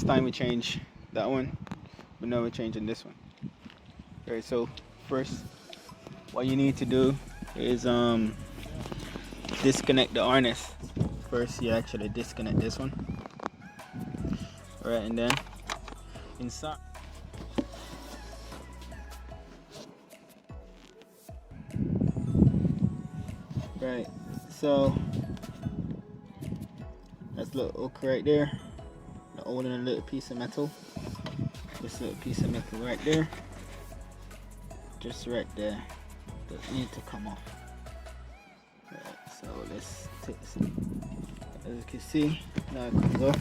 last time we changed that one, but now we're changing this one. Alright, so first what you need to do is disconnect the harness. First you actually disconnect this one. Alright, and then inside right, so that's a little hook right there, holding a little piece of metal. This little piece of metal right there, just right there, doesn't need to come off. Right, so let's take this. As you can see, now it comes off.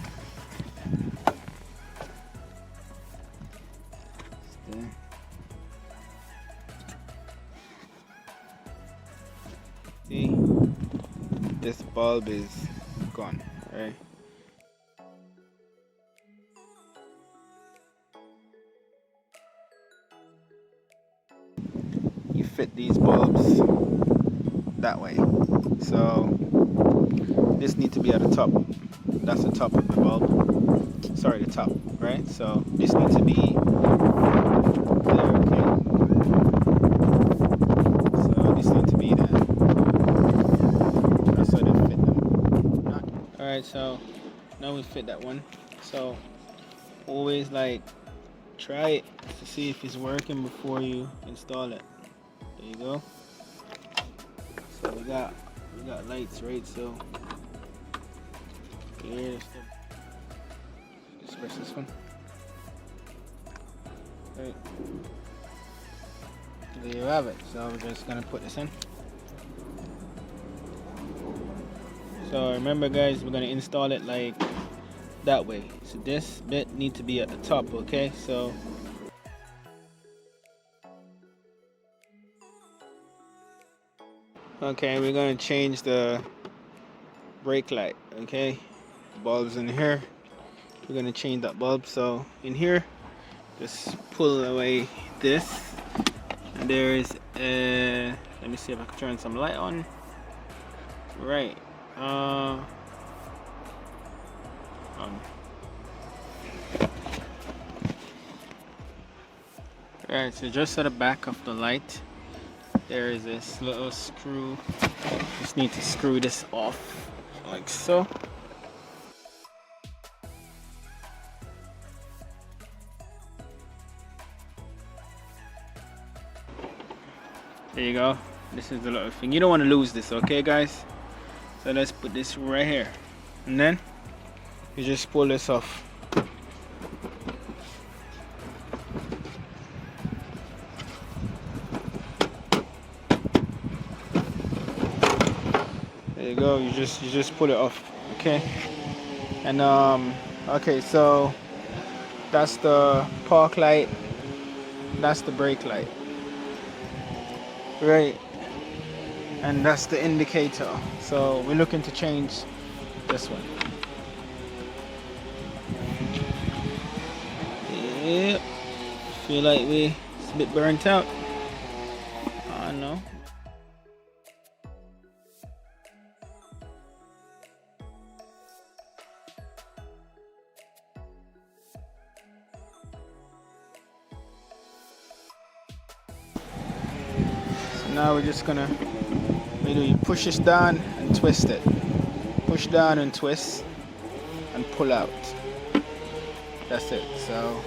There. See, this bulb is gone, right? You fit these bulbs that way, so this needs to be at the top. That's the top of the bulb. Sorry, the top, right? So this needs to be there, okay? So this needs to be there. That's how they fit them. Alright, so now we fit that one. So always like try it to see if it's working before you install it. There you go. So we got lights, right? So here's just press this one. Right. There you have it. So we're just gonna put this in. So remember guys, we're gonna install it like that way. So this bit needs to be at the top, okay? So okay, we're gonna change the brake light, okay? Bulbs in here. We're gonna change that bulb. So in here, just pull away this. And there is a, let me see if I can turn some light on. Right. Right, so just at the back of the light, there is this little screw. Just need to screw this off like so. There you go. This is the little thing. You don't want to lose this, okay guys? So let's put this right here. And then you just pull this off. There you go. You just pull it off, okay? And okay, so that's the park light. That's the brake light. Right, and that's the indicator. So we're looking to change this one. Yep, feel like it's a bit burnt out. I know. Now we're just gonna you push this down and twist it. Push down and twist and pull out. That's it. So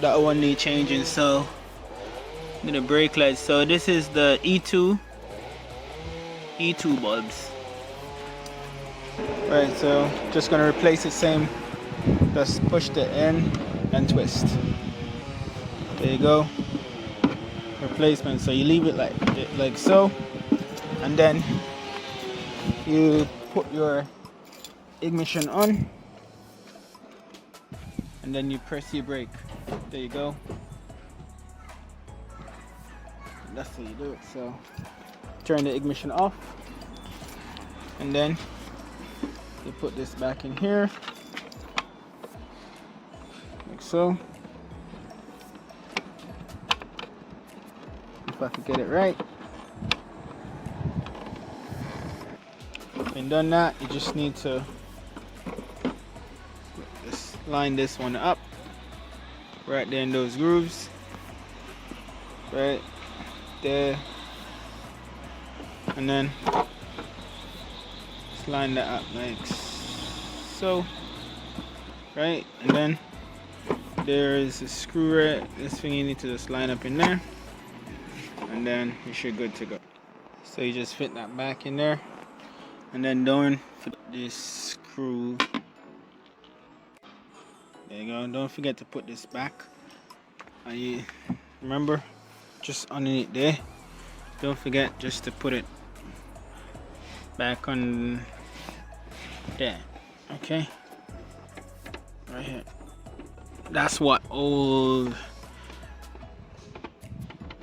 that one need changing. So the brake lights. So this is the E2 bulbs. Right. So just gonna replace it same. Just push the in and twist. There you go. Replacement. So you leave it like so, and then you put your ignition on, and then you press your brake. There you go. That's how you do it. So turn the ignition off, and then you put this back in here like so. If I could get it right. When done that, you just need to put this line this one up right there in those grooves, right there, and then just line that up like so, right? And then there's a screw right, this thing you need to just line up in there, and then you should good to go. So you just fit that back in there, and then don't forget this screw. There you go. Don't forget to put this back. And you remember, just underneath there. Don't forget just to put it back on there. Okay. Right here. That's what holds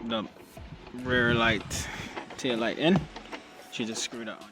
the rear light, tail light in. You just screw that on.